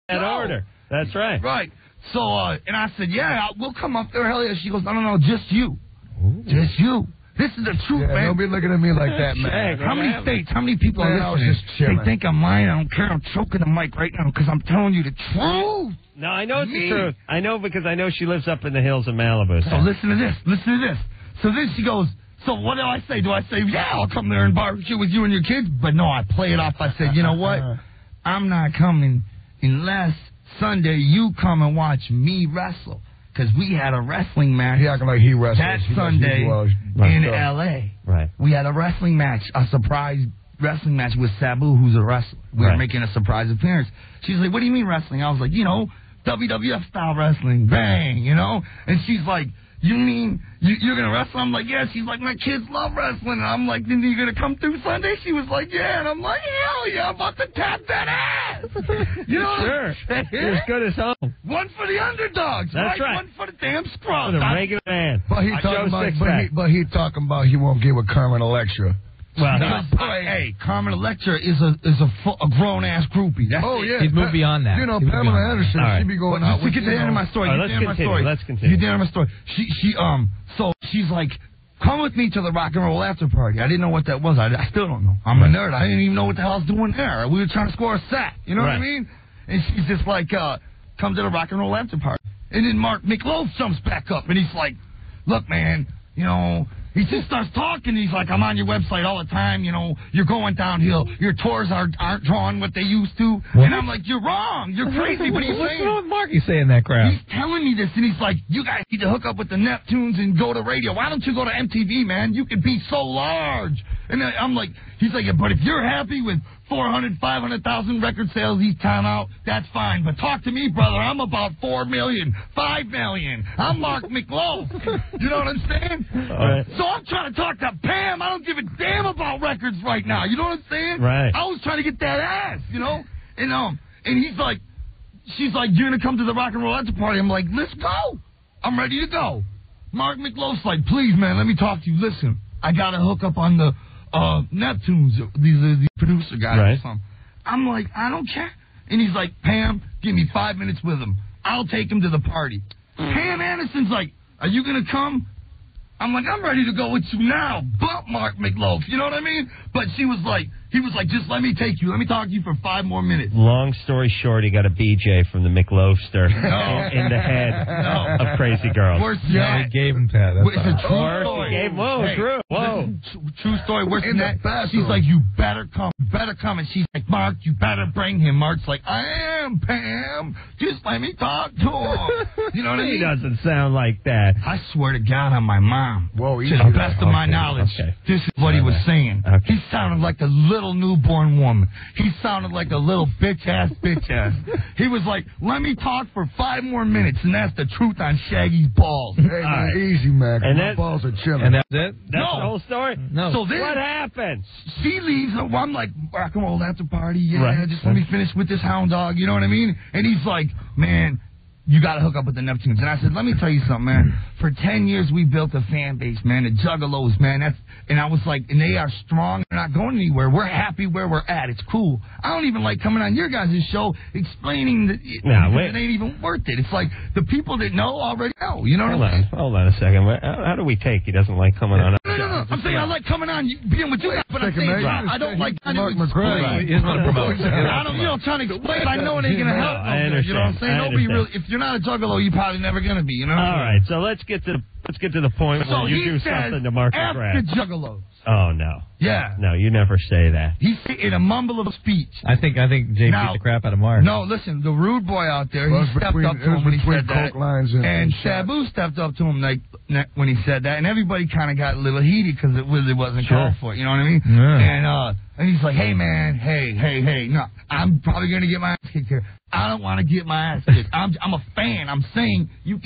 That order. That's right. Right. So, and I said, yeah, we'll come up there. Hell yeah. She goes, no, just you. Ooh. Just you. This is the truth, man. Don't be looking at me like that, man. How many states, how many people are listening? They think I'm lying. I don't care. I'm choking the mic right now because I'm telling you the truth. No, I know it's the truth. I know because I know she lives up in the hills of Malibu. So listen to this. Listen to this. So then she goes, so what do I say? Do I say, yeah, I'll come there and barbecue with you and your kids? But no, I play it off. I said, you know what? I'm not coming unless Sunday you come and watch me wrestle. Because we had a wrestling match. He acting like he wrestles. That Sunday in L.A. Right. We had a wrestling match, a surprise wrestling match with Sabu, who's a wrestler. We were making a surprise appearance. She's like, what do you mean wrestling? I was like, WWF style wrestling. Bang, And she's like, you mean you're going to wrestle? I'm like, yeah. She's like, my kids love wrestling. And I'm like, then you're going to come through Sunday? She was like, yeah. And I'm like, hell yeah, I'm about to tap that ass. Sure. You're as good as home. One for the underdogs. That's right. One for the damn scrubs. For the regular man. But he talking about he won't get with Carmen Electra. Well, hey, Carmen Electra is a grown ass groupie. That's yeah. He's moved beyond that. Pamela Anderson, right. she be going out with get to the end of my story. Let's continue. You get the end of my story. So she's like, come with me to the rock and roll after party. I didn't know what that was. I still don't know. I'm a nerd. I didn't even know what the hell I was doing there. We were trying to score a set. You know what I mean? And she's just like, come to the rock and roll after party. And then Mark Micklove jumps back up and he's like, look, man, he just starts talking. He's like, I'm on your website all the time. You're going downhill. Your tours aren't drawing what they used to. What? And I'm like, you're wrong. You're crazy. What are you saying? What's wrong with Marky saying that crap? He's telling me this, and he's like, you guys need to hook up with the Neptunes and go to radio. Why don't you go to MTV, man? You could be so large. And I'm like, he's like, but if you're happy with 400,000, 500,000 record sales each time out, that's fine. But talk to me, brother. I'm about 4 million, 5 million. I'm Mark Micklove. You know what I'm saying? Right. So I'm trying to talk to Pam. I don't give a damn about records right now. You know what I'm saying? Right. I was trying to get that ass, And he's like, she's like, you're going to come to the rock and roll after party. I'm like, let's go. I'm ready to go. Mark Micklove's like, please, man, let me talk to you. Listen, I got to hook up on the Neptunes. These are the producer guys or something. I'm like, I don't care. And he's like, Pam, give me 5 minutes with him. I'll take him to the party. Pam Anderson's like, are you going to come? I'm like, I'm ready to go with you now. But Mark Micklove, you know what I mean? But he was like, just let me take you. Let me talk to you for 5 more minutes. Long story short, he got a BJ from the Micklofester in the head of Crazy Girls. Worse than that. He gave him that. It's a true story. True story. Worse than that. She's like, you better come. And she's like, Mark, you better bring him. Mark's like, I am, Pam. Just let me talk to him. You know what I mean? He doesn't sound like that. I swear to God on my mom. Whoa, to the best of my knowledge, this is what he was saying. Okay. He sounded like a little newborn woman. He sounded like a little bitch ass. He was like, let me talk for 5 more minutes, and that's the truth on Shaggy's balls. Hey, man, easy, man. And my balls are chilling. And that's it? That's the whole story? No. So then, what happened? She leaves. I'm like, rock and roll after party. Yeah, just let me finish with this hound dog. You know what I mean? And he's like, man, you got to hook up with the Neptunes. And I said, let me tell you something, man. For 10 years, we built a fan base, man. The Juggalos, man. And I was like, and they are strong. They're not going anywhere. We're happy where we're at. It's cool. I don't even like coming on your guys' show explaining that it ain't even worth it. It's like the people that know already know. You know what I mean? Hold on a second. How do we take he doesn't like coming on? No. I'm saying I like coming on, being with you guys, but I'm saying I don't like Mark McGrath. He doesn't want to promote. I'm trying to explain. I know it ain't going to help. I understand. You know what I'm saying? Nobody really. If you're not a Juggalo, you're probably never going to be. You know. All right. So let's get to the point where you do something to Mark McGrath. After Juggalos. Oh no. Yeah. No, you never say that. He's in a mumble of speech. I think Jay beat the crap out of Mark. No, listen, the rude boy out there, he stepped up to him when he said that. And Sabu stepped up to him when he said that, and everybody kind of got a little heated because it really wasn't called for it. You know what I mean? Yeah. And he's like, hey man, hey, no, I'm probably gonna get my ass kicked here. I don't want to get my ass kicked. I'm a fan. I'm saying you're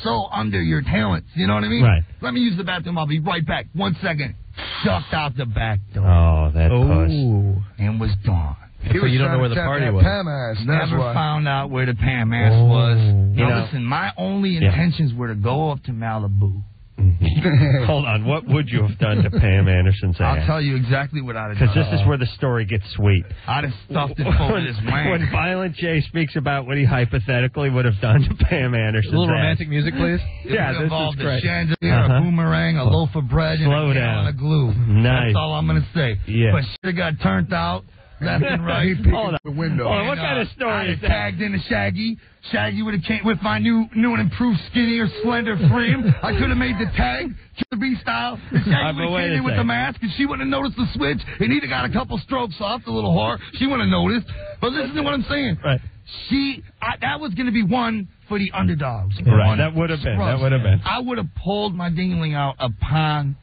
so under your talents. You know what I mean? Right. Let me use the bathroom. I'll be right back. 1 second. Shucked out the back door. Oh, that puss. And was gone. So you don't know where the party was. Never found out where the Pam ass was. Now listen, my only intentions were to go up to Malibu Hold on. What would you have done to Pam Anderson's ass? I'll tell you exactly what I'd have done. Because this is where the story gets sweet. I'd have stuffed it full of this wank. When Violent J speaks about what he hypothetically would have done to Pam Anderson's A little ass. romantic music, please. Yeah, this is a great. chandelier, a boomerang, a loaf of bread, and a gallon of glue. Nice. That's all I'm going to say. Yeah. But shit got turned out. Left and right. Hold on. The window. Hold on. What kind of story is that? Tagged into Shaggy. Shaggy would have came with my new and improved skinnier, slender frame. I could have made the tag, Killer B style. And Shaggy would have came in with the mask, and she wouldn't have noticed the switch. And he'd have got a couple strokes off, the little whore. She wouldn't have noticed. But listen to what I'm saying. Right. That was going to be one for the underdogs. Right. That would have been. That would have been. I would have pulled my dingling out upon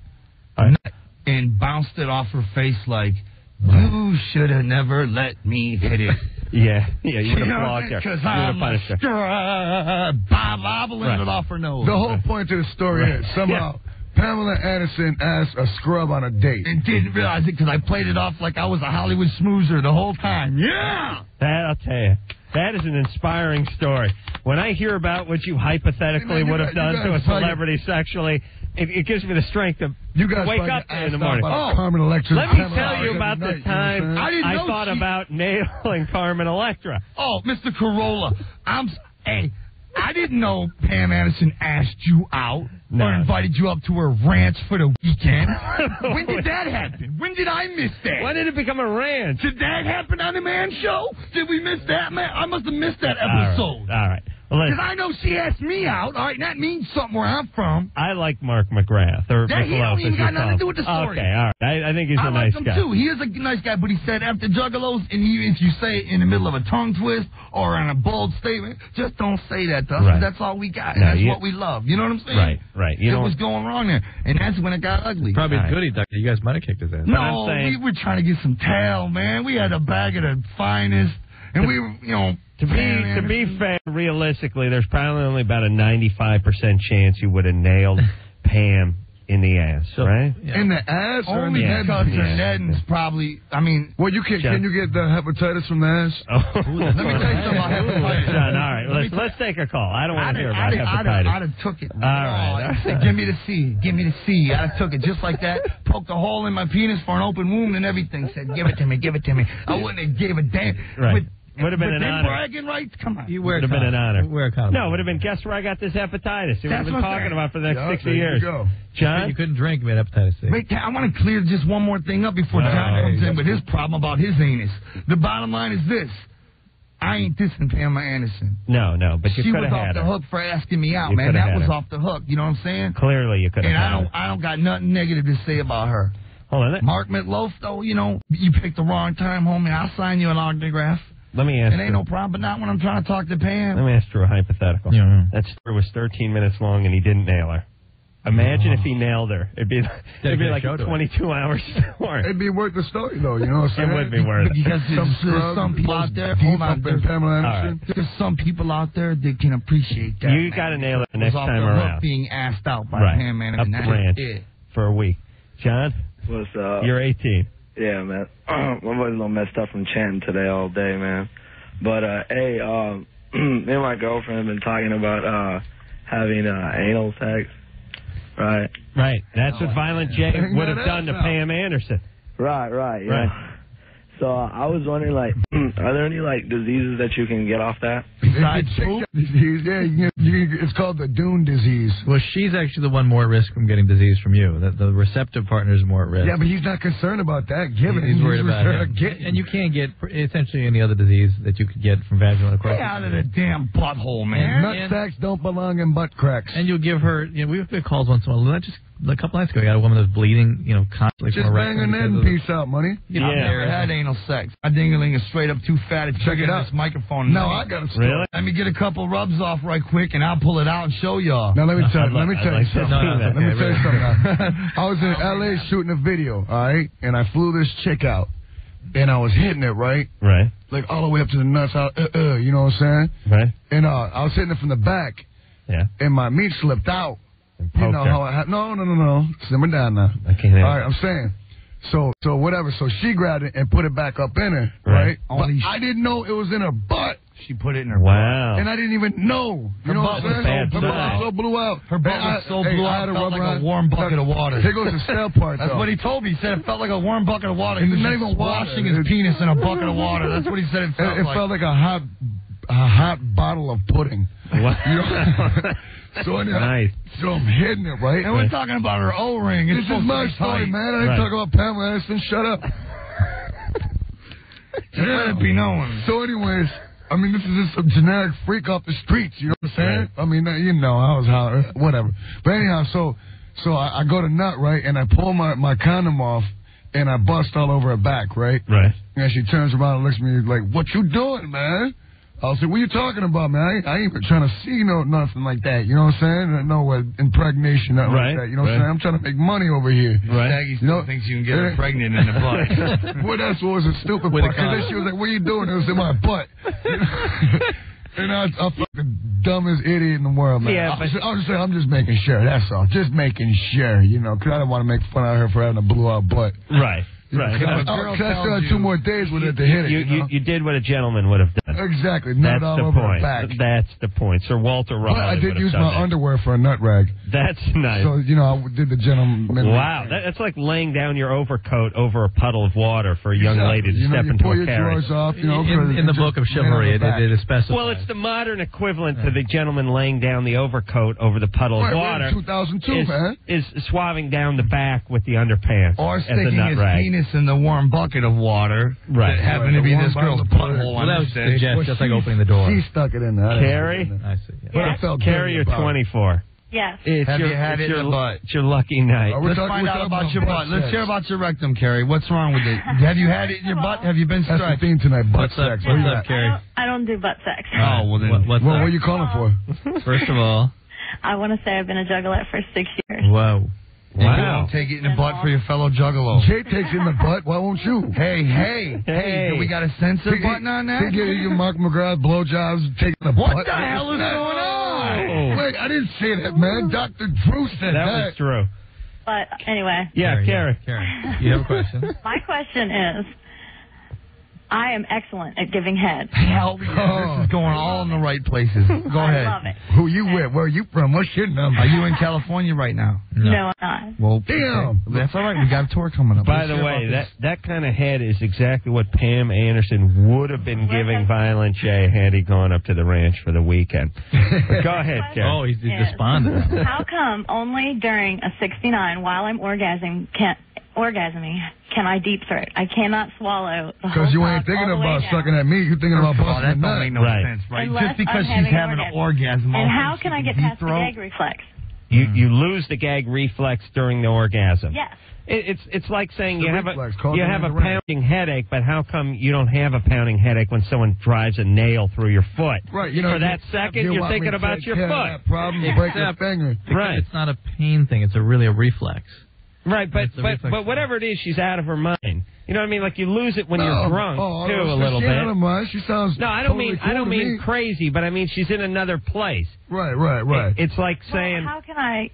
nut and bounced it off her face like, you should have never let me hit it. Yeah, you would have flogged her. Because you would have punished her. bobbling it off her nose. The whole point of the story is somehow Pamela Anderson asked a scrub on a date. And didn't realize it because I played it off like I was a Hollywood smoozer the whole time. Yeah! That, I'll tell you. That is an inspiring story. When I hear about what you hypothetically would have done to a celebrity sexually, it gives me the strength to wake up in the morning. Carmen Electra. Let me tell you about the time I thought about nailing Carmen Electra. Oh, Mr. Corolla, I didn't know Pam Anderson asked you out or invited you up to her ranch for the weekend. When did that happen? When did I miss that? When did it become a ranch? Did that happen on the Man Show? Did we miss that, man? I must have missed that episode. All right. Because I know she asked me out, all right, and that means something where I'm from. I like Mark McGrath. Or He don't even got nothing to do with the story. Okay, all right. I think he's a nice guy. I like him, too. He is a nice guy, but he said after Juggalos, and if you say it in the middle of a tongue twist or on a bold statement, just don't say that to us. Right. That's all we got, and that's what we love. You know what I'm saying? Right. It was going wrong there, and that's when it got ugly. Probably a goodie, Doctor. You guys might have kicked his ass. No, we were trying to get some tail, man. We had a bag of the finest, and we were, To be fair, realistically, there's probably only about a 95% chance you would have nailed Pam in the ass, right? Yeah. In the ass or only in the because head? Nedden's probably, Well, can you get the hepatitis from the ass? Let me tell you something about hepatitis. John, all right, let's take a call. I don't want to hear about hepatitis. I'd have took it. All right. I said, give me the C. Give me the C. I'd have took it just like that, poked a hole in my penis for an open wound and everything. Said, give it to me, give it to me. I wouldn't have gave a damn. Right. Would have been an honor. Bragging rights? Come on. You would have been an honor. No, it would have been, guess where I got this hepatitis? It would have been talking about for the next 60 there years. You go. John? You couldn't drink, you had hepatitis C. Wait, I want to clear just one more thing up before John comes in with his problem about his anus. The bottom line is this. I ain't dissing Pamela Anderson. No, but you could have had her. She was off the hook for asking me out, man. That was off the hook. You know what I'm saying? Clearly you could have had her. And I don't got nothing negative to say about her. Hold on. Mark Mitloff, though, you picked the wrong time, homie. I'll sign you an autograph. Let me ask It ain't no problem, but not when I'm trying to talk to Pam. Let me ask Drew a hypothetical. Yeah. That story was 13 minutes long and he didn't nail her. Imagine if he nailed her. It'd be like a 22-hour story. It'd be worth the story, though. You know what I'm saying? It would be worth it. Because there's some people out there. Hold on. There's some people out there that can appreciate that. You got to nail it the next time around. Being asked out by Pam Anderson. Up the ranch for a week. John? What's up? You're 18. Yeah, man. My boy's a little messed up from chanting today all day, man. But, hey, me and my girlfriend have been talking about having anal sex, right? Right. That's what Violent J would have done to Pam Anderson. Right, yeah. Right. So I was wondering, are there any, diseases that you can get off that? Besides poop? Yeah, it's called the Dune disease. Well, she's actually the one more at risk from getting disease from you. The receptive partner is more at risk. Yeah, but he's not concerned about that. He's worried about it. And you can't get essentially any other didisease that you could get from vaginal intercourse. Stay out of the damn butthole, man. Nut sacks don't belong in butt cracks. And you'll give her, we've got calls once in a while. Not just a couple nights ago, I got a woman that's bleeding, constantly just from a bang her neck and peace out, money. I've never had anal sex. My dingling is straight up too fat to check it out. This microphone. No, I got a story. Really? Let me get a couple rubs off right quick, and I'll pull it out and show y'all. Now let me tell you something. Let me tell you something. I was in L.A. shooting a video, all right, and I flew this chick out, and I was hitting it right, like all the way up to the nuts. You know what I'm saying? Right. And I was hitting it from the back. Yeah. And my meat slipped out. You know how I had... No. Simmer down now. I can't all right, I'm saying. So whatever. So she grabbed it and put it back up in her, right? But I didn't know it was in her butt. She put it in her butt. And I didn't even know. You know what I'm saying? Her butt was so blew out. Her butt was so blew out, it felt like a warm bucket of water. Here goes the stale part, That's though. what he told me. He said it felt like a warm bucket of water. And He was not just even washing water. his penis in a bucket of water. That's what he said it felt like. It felt like a hot bottle of pudding. What? You know? So, nice. So I'm hitting it, right? And we're talking about her O-ring. This is my story, man. I didn't talk about Pamela Anderson. Shut up. Let it be known. So anyways, I mean, this is just a generic freak off the streets. You know what I'm saying? Right. I mean, you know, I was hollering, whatever. But anyhow, so I go to nut, right? And I pull my condom off, and I bust all over her back, right? Right. And she turns around and looks at me like, "What you doing, man?" I was like, "What you talking about, man? I ain't even trying to see nothing like that. You know what I'm saying? No impregnation, nothing like that. You know what I'm saying? I'm trying to make money over here." Right. Shaggy still thinks you can get her pregnant in the butt. Well, that's what was a stupid part. Because then she was like, "What are you doing?" It was in my butt. And I'm fucking dumbest idiot in the world, man. Yeah, I'm just making sure. That's all. Just making sure, you know, because I don't want to make fun of her for having a blew out butt. Right. Right. I still had 2 more days with it to hit it. You did what a gentleman would have done. Exactly. That's all the over point. the back. That's the point. Sir Walter Raleigh. But I did use my underwear for a nut rag. That's nice. So, you know, I did the gentleman. Wow. That's like laying down your overcoat over a puddle of water for a young lady to step into a carriage. Off, you know, in the book of chivalry, it is specified. Well, it's the modern equivalent to the gentleman laying down the overcoat over the puddle of water. 2002, man. Is swabbing down the back with the underpants. Or as sticking a nut his rag. penis in the warm bucket of water that happened to be this girl's butthole. Well, that was just like opening the door. She stuck it in there. Carrie? I see. Yes. Carrie, you're 24. Yes. Have you had it in the butt? It's your lucky night. Let's find out about your butt. Let's hear about your rectum, Carrie. What's wrong with it? Have you had it in your butt? Have you been That's stretched? the theme tonight, butt What's up, sex. what's up, Carrie? I don't do butt sex. Oh, well then. What are you calling for? First of all. I want to say I've been a juggalette for 6 years. Whoa. Wow. Take it in the butt for your fellow juggalo. Jay takes it in the butt. Why won't you? Hey. Do we got a censor button on that? He gave you Mark McGrath blowjobs, taking the butt. What the hell is going on? Oh. Wait, I didn't say that, man. Dr. Drew said that. That was true. But anyway. Yeah, Carrie. You have a question? My question is, I am excellent at giving head. Hell yeah, this is going all in the right places. Go ahead. I love it. Who you with? Where are you from? What's your number? Are you in California right now? No, I'm not. Well, damn. That's all right. We got a tour coming up. By the way, that kind of head is exactly what Pam Anderson would have been giving Violent J had he gone up to the ranch for the weekend. But go ahead, Carrie. Oh, he's despondent. How come only during a 69, while I'm orgasming, can I deep throat? I cannot swallow the whole Because you cock ain't thinking all the way about down. sucking at me. You're thinking about busting that a nut. don't make no sense, right? Unless Just because I'm she's having an orgasm. And how can I get past the gag reflex? You lose the gag reflex during the orgasm. Yes. It's like saying you have reflex, a pounding headache, but how come you don't have a pounding headache when someone drives a nail through your foot? Right. You know, for that second, you're thinking about your foot. Problem, break your finger. Right. It's not a pain thing. It's really a reflex. Right, but whatever it is, she's out of her mind. You know what I mean? Like you lose it when you're drunk too, a little bit. Out of mind. She sounds. No, I don't mean crazy, but I mean she's in another place. Right. It's like saying. How can I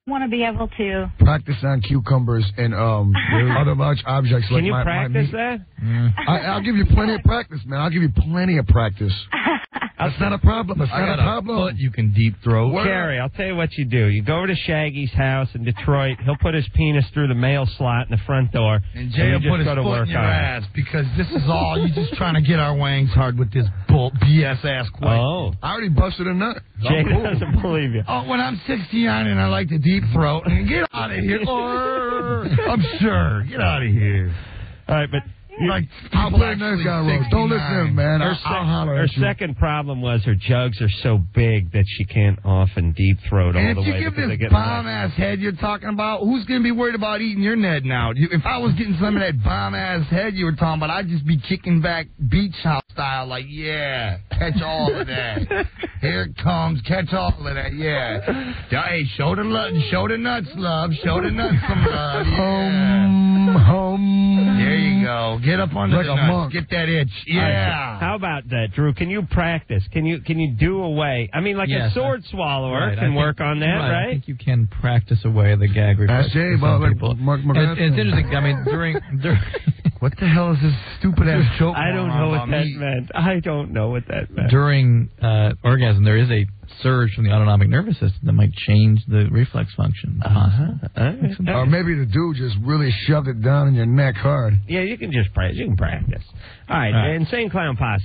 want to be able to practice on cucumbers and other large objects. Can you practice that? I'll give you plenty of practice, man. I'll give you plenty of practice. That's not a problem. That's not a problem. Foot you can deep throat. Carrie, I'll tell you what you do. You go over to Shaggy's house in Detroit. He'll put his penis through the mail slot in the front door. And Jay will put his foot in your ass because this is all, you're just trying to get our wangs hard with this BS ass question. Oh. I already busted a nut. Jay doesn't believe you. Oh, when I'm 69 and I like to deep throat, get out of here. I'm sure. Get out of here. All right, but... I'll play nice guy roles. Don't listen to him, man. Her second problem was her jugs are so big that she can't often deep throat all the way. And if you give this bomb-ass head you're talking about, who's going to be worried about eating your Ned now? If I was getting some of that bomb-ass head you were talking about, I'd just be kicking back beach house style, like, yeah, catch all of that. Here it comes, catch all of that, yeah. Hey, show the nuts, love. Show the nuts some love, yeah. There you go. Get up on the nuts. Get that itch. Yeah. How about that, Drew? Can you practice? Can you do away? I mean, like a sword swallower can work on that, right? I think you can practice away the gag reflex. Ask Jay about Mark McGrath. It's interesting. I mean, during What the hell is this stupid-ass joke? I don't know what that meant. I don't know what that meant. During orgasm, there is a surge from the autonomic nervous system that might change the reflex function. Or maybe the dude just really shoved it down in your neck hard. Yeah, you can just practice. You can practice. All right. Insane Clown Posse.